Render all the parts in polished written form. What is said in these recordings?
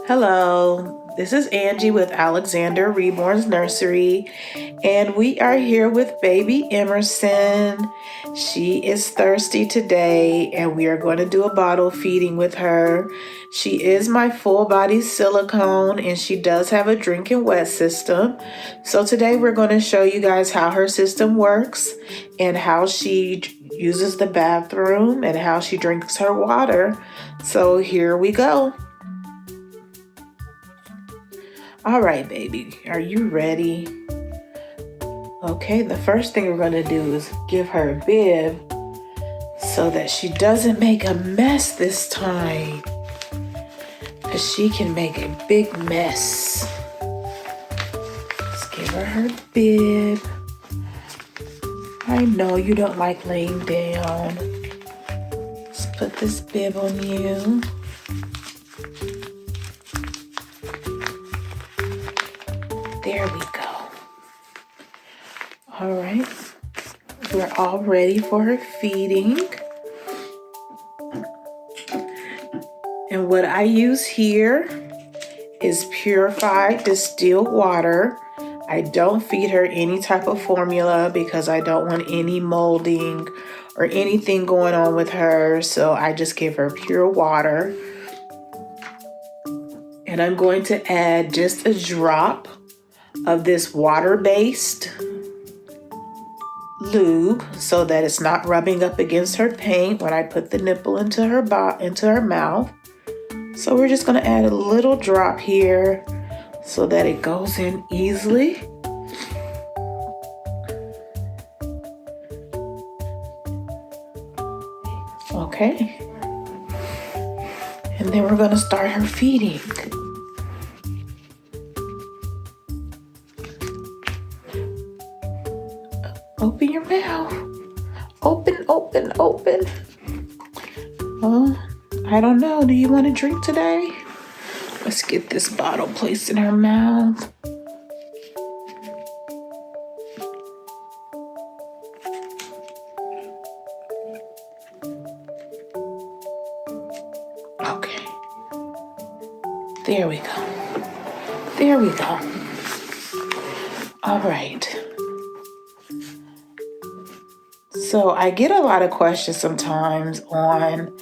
Hello, this is Angie with Alexander Reborn's Nursery, and we are here with baby Emerson. She is thirsty today, and we are going to do a bottle feeding with her. She is my full body silicone, and she does have a drinking wet system. So today we're going to show you guys how her system works and how she uses the bathroom and how she drinks her water. So here we go. All right, baby, are you ready? Okay, the first thing we're gonna do is give her a bib so that she doesn't make a mess this time, because she can make a big mess. Let's give her bib. I know you don't like laying down. Let's put this bib on you. There we go. All right, we're all ready for her feeding. And what I use here is purified distilled water. I don't feed her any type of formula because I don't want any molding or anything going on with her. So I just give her pure water. And I'm going to add just a drop of this water-based lube so that it's not rubbing up against her paint when I put the nipple into her mouth. So we're just going to add a little drop here so that it goes in easily. Okay. And then we're going to start her feeding. Open your mouth. Open, open, open. I don't know. Do you want to drink today? Let's get this bottle placed in her mouth. Okay. There we go. There we go. All right. So I get a lot of questions sometimes on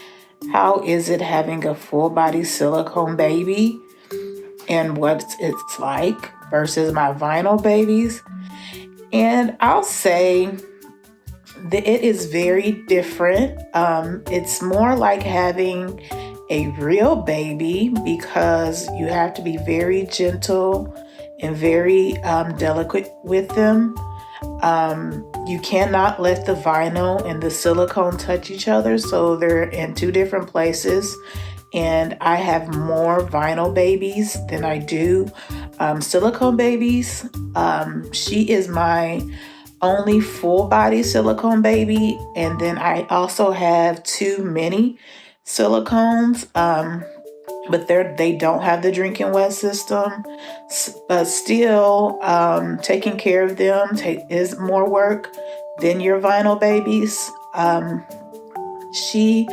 how is it having a full body silicone baby and what it's like versus my vinyl babies. And I'll say that it is very different. It's more like having a real baby because you have to be very gentle and very delicate with them. You cannot let the vinyl and the silicone touch each other, so they're in two different places. And I have more vinyl babies than I do silicone babies. She is my only full body silicone baby, and then I also have two mini silicones. But they don't have the drinking wet system, but still taking care of them is more work than your vinyl babies. She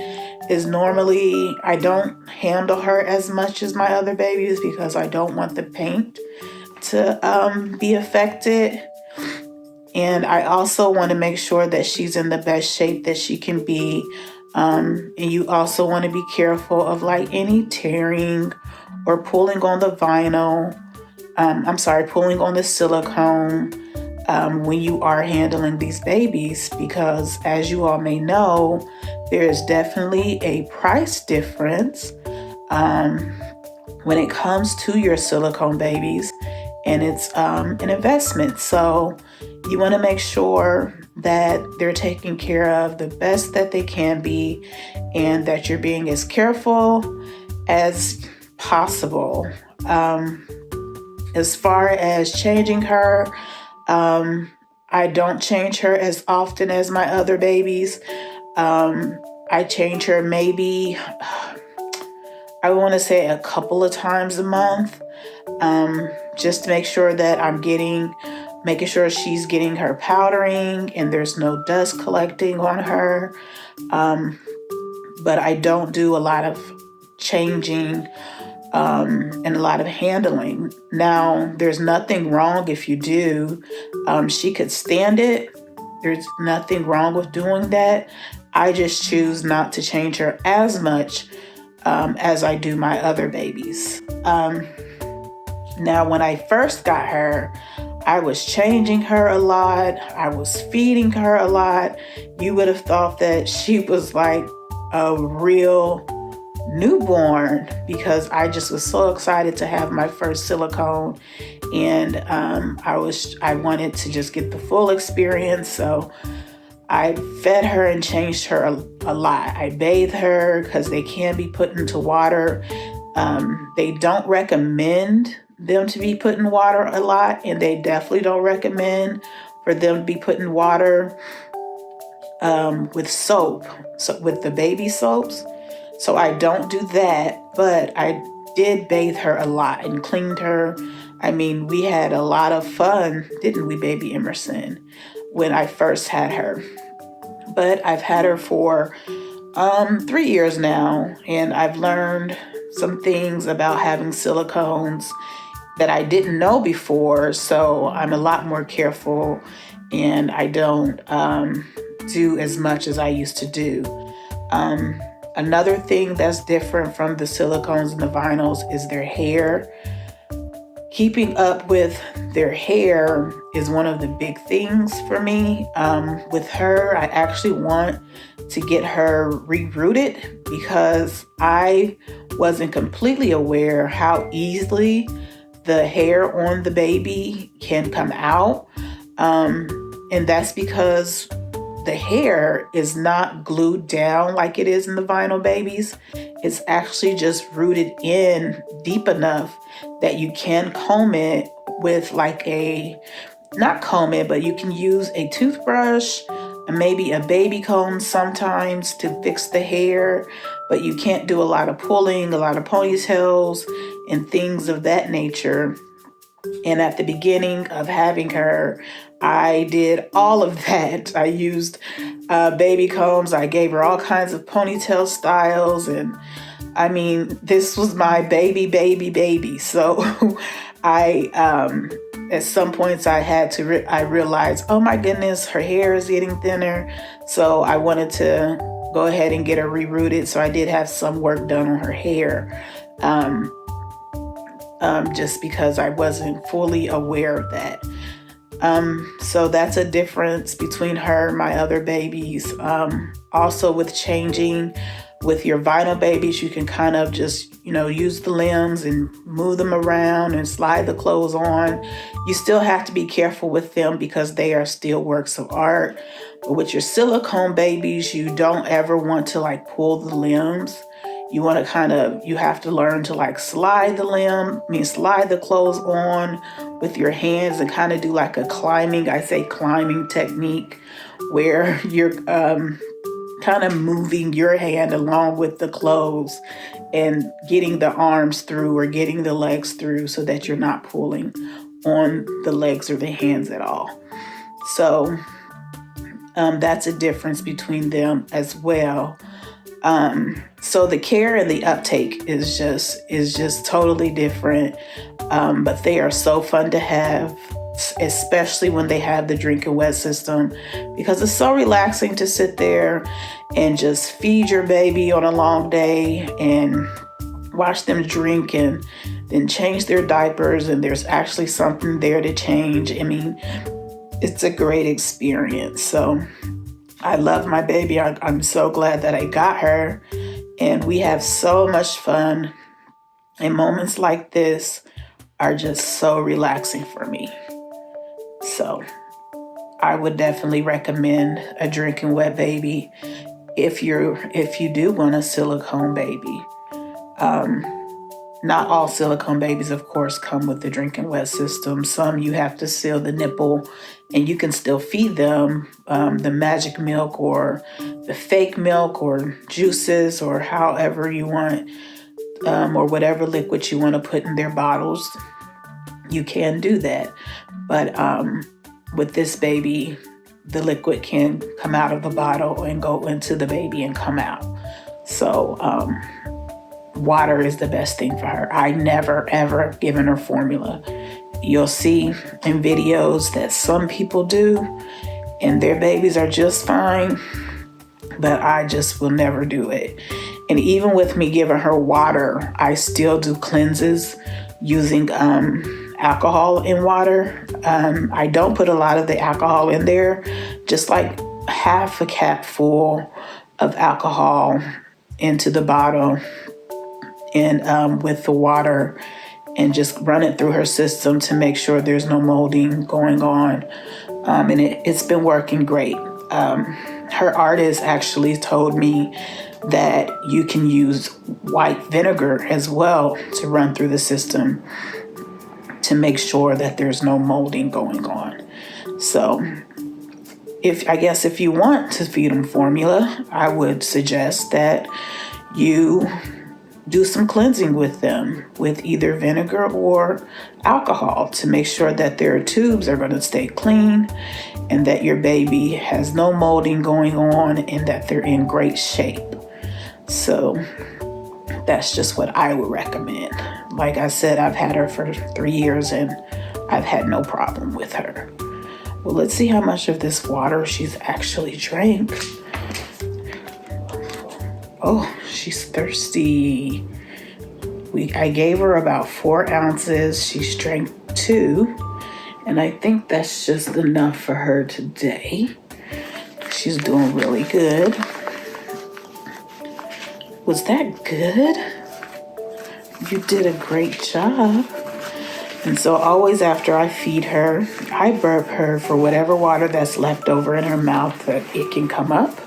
is normally, I don't handle her as much as my other babies because I don't want the paint to be affected. And I also want to make sure that she's in the best shape that she can be. And you also want to be careful of like any tearing or pulling on the vinyl. Pulling on the silicone when you are handling these babies, because as you all may know, there is definitely a price difference when it comes to your silicone babies, and it's an investment. So you want to make sure that they're taken care of the best that they can be and that you're being as careful as possible. As far as changing her, I don't change her as often as my other babies. I change her maybe, I want to say a couple of times a month, just to make sure that making sure she's getting her powdering and there's no dust collecting on her. But I don't do a lot of changing and a lot of handling. Now, there's nothing wrong if you do. She could stand it. There's nothing wrong with doing that. I just choose not to change her as much as I do my other babies. Now, when I first got her, I was changing her a lot. I was feeding her a lot. You would have thought that she was like a real newborn because I just was so excited to have my first silicone, and I wanted to just get the full experience. So I fed her and changed her a lot. I bathed her because they can be put into water. They don't recommend them to be put in water a lot, and they definitely don't recommend for them to be put in water with soap, so with the baby soaps. So I don't do that, but I did bathe her a lot and cleaned her. I mean, we had a lot of fun, didn't we, baby Imerson, when I first had her. But I've had her for 3 years now, and I've learned some things about having silicones that I didn't know before. So I'm a lot more careful, and I don't do as much as I used to do. Another thing that's different from the silicones and the vinyls is their hair. Keeping up with their hair is one of the big things for me. With her, I actually want to get her rerooted because I wasn't completely aware how easily the hair on the baby can come out. And that's because the hair is not glued down like it is in the vinyl babies. It's actually just rooted in deep enough that you can comb it with not comb it, but you can use a toothbrush and maybe a baby comb sometimes to fix the hair, but you can't do a lot of pulling, a lot of ponytails and things of that nature. And at the beginning of having her, I did all of that. I used baby combs. I gave her all kinds of ponytail styles. And I mean, this was my baby. So at some points I realized, oh my goodness, her hair is getting thinner. So I wanted to go ahead and get her rerooted. So I did have some work done on her hair. Just because I wasn't fully aware of that. So that's a difference between her and my other babies. Also with changing with your vinyl babies, you can kind of just, use the limbs and move them around and slide the clothes on. You still have to be careful with them because they are still works of art. But with your silicone babies, you don't ever want to pull the limbs. You want to you have to learn to slide the clothes on with your hands and kind of do a climbing technique where you're kind of moving your hand along with the clothes and getting the arms through or getting the legs through so that you're not pulling on the legs or the hands at all. So that's a difference between them as well. So the care and the uptake is just totally different. But they are so fun to have, especially when they have the drink and wet system, because it's so relaxing to sit there and just feed your baby on a long day and watch them drink and then change their diapers. And there's actually something there to change. I mean, it's a great experience. So I love my baby. I'm so glad that I got her, and we have so much fun. And moments like this are just so relaxing for me. So I would definitely recommend a drink and wet baby if you do want a silicone baby. Not all silicone babies, of course, come with the drink and wet system. Some you have to seal the nipple, and you can still feed them the magic milk or the fake milk or juices or however you want, or whatever liquid you want to put in their bottles. You can do that. But with this baby, the liquid can come out of the bottle and go into the baby and come out. So water is the best thing for her. I never, ever given her formula. You'll see in videos that some people do, and their babies are just fine, but I just will never do it. And even with me giving her water, I still do cleanses using alcohol in water. I don't put a lot of the alcohol in there, just like half a cap full of alcohol into the bottle and with the water, and just run it through her system to make sure there's no molding going on. And it's been working great. Her artist actually told me that you can use white vinegar as well to run through the system to make sure that there's no molding going on. So if you want to feed them formula, I would suggest that you do some cleansing with them with either vinegar or alcohol to make sure that their tubes are going to stay clean and that your baby has no molding going on and that they're in great shape. So that's just what I would recommend. Like I said, I've had her for 3 years and I've had no problem with her. Well, let's see how much of this water she's actually drank. Oh, she's thirsty. I gave her about 4 ounces. She's drank 2. And I think that's just enough for her today. She's doing really good. Was that good? You did a great job. And so always after I feed her, I burp her for whatever water that's left over in her mouth that it can come up.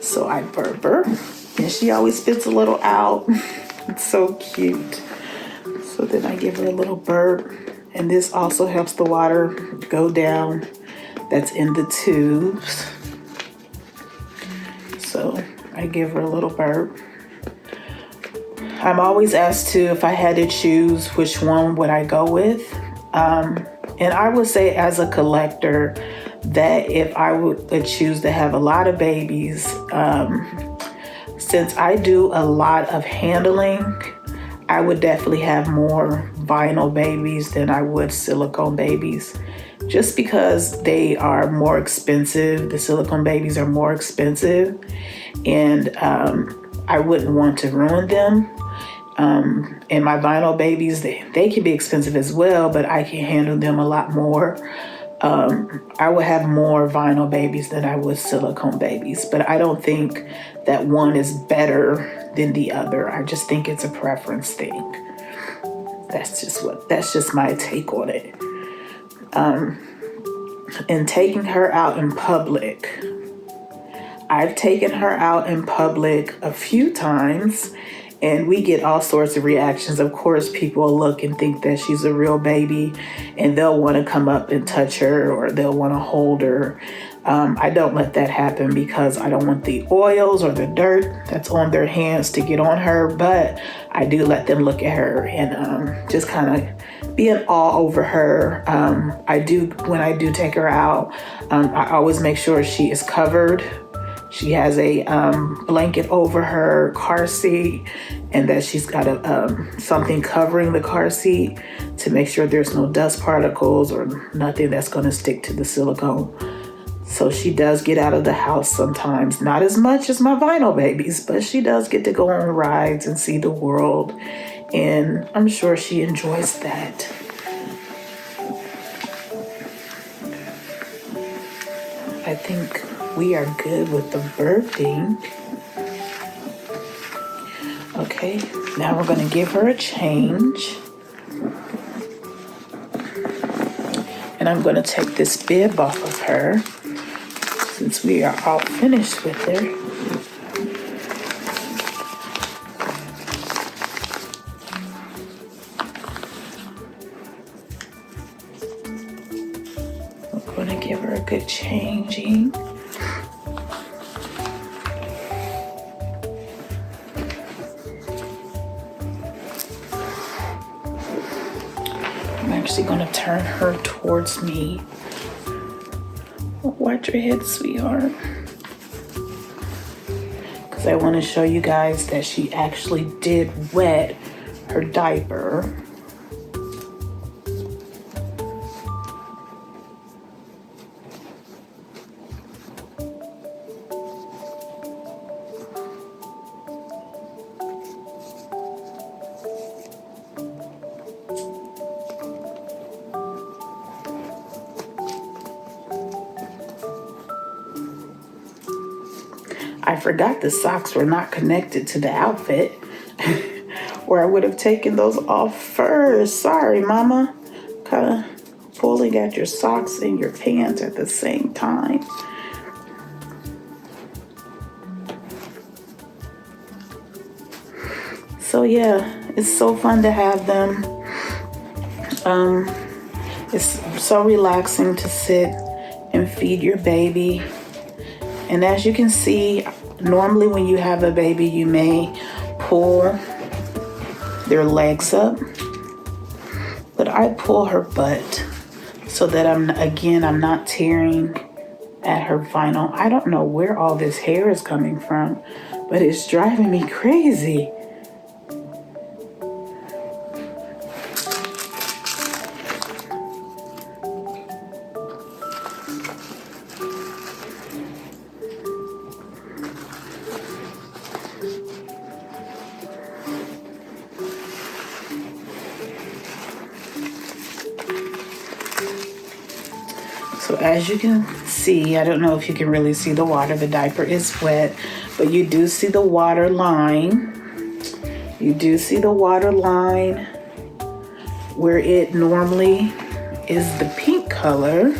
So I burp her, and she always spits a little out. It's so cute. So then I give her a little burp, and this also helps the water go down that's in the tubes. So I give her a little burp. I'm always asked to, if I had to choose, which one would I go with? And I would say as a collector that if I would choose to have a lot of babies, since I do a lot of handling, I would definitely have more vinyl babies than I would silicone babies, just because they are more expensive. The silicone babies are more expensive, and I wouldn't want to ruin them. And my vinyl babies, they can be expensive as well, but I can handle them a lot more. I would have more vinyl babies than I would silicone babies, but I don't think that one is better than the other. I just think it's a preference thing. That's just my take on it. And taking her out in public, I've taken her out in public a few times, and we get all sorts of reactions. Of course, people look and think that she's a real baby, and they'll want to come up and touch her, or they'll want to hold her. I don't let that happen because I don't want the oils or the dirt that's on their hands to get on her, but I do let them look at her and just kind of be in awe over her. When I do take her out, I always make sure she is covered. She has a blanket over her car seat, and that she's got something covering the car seat to make sure there's no dust particles or nothing that's going to stick to the silicone. So she does get out of the house sometimes, not as much as my vinyl babies, but she does get to go on rides and see the world, and I'm sure she enjoys that. I think we are good with the burping. Okay, now we're going to give her a change. And I'm going to take this bib off of her since we are all finished with her. I'm going to give her a good changing. I'm actually going to turn her towards me. Watch your head, sweetheart. Because because I want to show you guys that she actually did wet her diaper. I forgot the socks were not connected to the outfit, or I would have taken those off first. Sorry, Mama. Kind of pulling at your socks and your pants at the same time. So yeah, it's so fun to have them. It's so relaxing to sit and feed your baby. And as you can see, normally when you have a baby, you may pull their legs up, but I pull her butt so that I'm not tearing at her vinyl. I don't know where all this hair is coming from, but it's driving me crazy. So as you can see, I don't know if you can really see the water. The diaper is wet, but you do see the water line. You do see the water line where it normally is the pink color.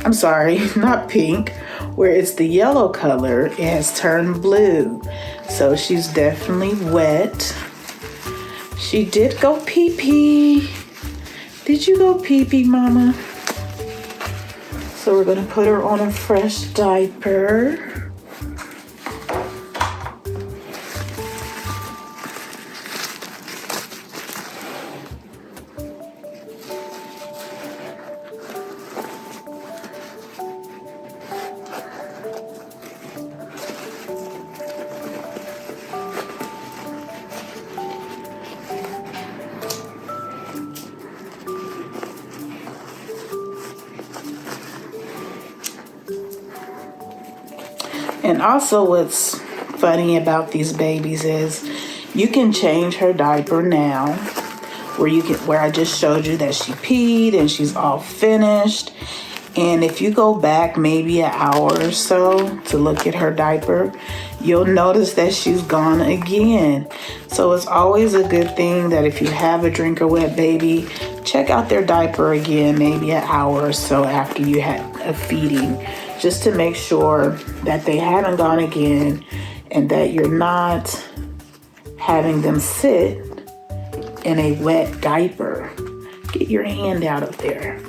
I'm sorry, not pink. Where it's the yellow color, it has turned blue. So she's definitely wet. She did go pee-pee. Did you go pee-pee, Mama? So we're gonna put her on a fresh diaper. And also what's funny about these babies is you can change her diaper now where I just showed you that she peed and she's all finished. And if you go back maybe an hour or so to look at her diaper, you'll notice that she's gone again. So it's always a good thing that if you have a drink or wet baby, check out their diaper again, maybe an hour or so after you had a feeding, just to make sure that they haven't gone again and that you're not having them sit in a wet diaper. Get your hand out of there.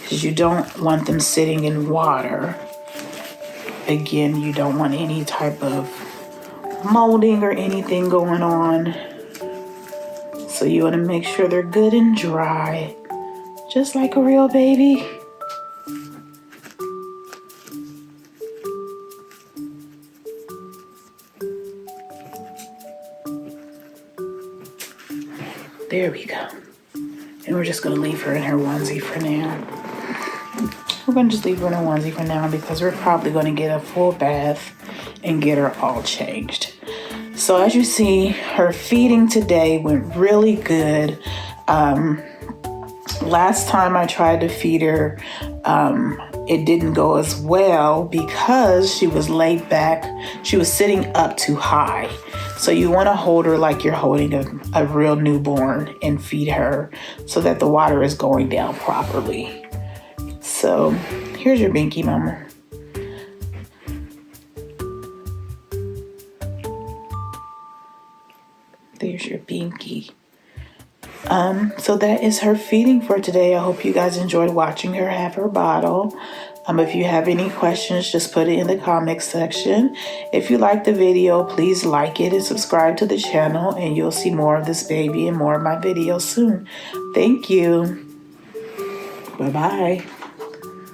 Because you don't want them sitting in water. Again, you don't want any type of molding or anything going on. So you want to make sure they're good and dry, just like a real baby. There we go. And we're just going to leave her in her onesie for now. We're going to just leave her in her onesie for now because we're probably going to get a full bath and get her all changed. So as you see, her feeding today went really good. Last time I tried to feed her, it didn't go as well because she was laid back. She was sitting up too high. So you want to hold her like you're holding a real newborn and feed her so that the water is going down properly. So here's your binky, Mama. There's your binky. So that is her feeding for today. I hope you guys enjoyed watching her have her bottle. If you have any questions, just put it in the comments section. If you like the video, please like it and subscribe to the channel, and you'll see more of this baby and more of my videos soon. Thank you. Bye-bye.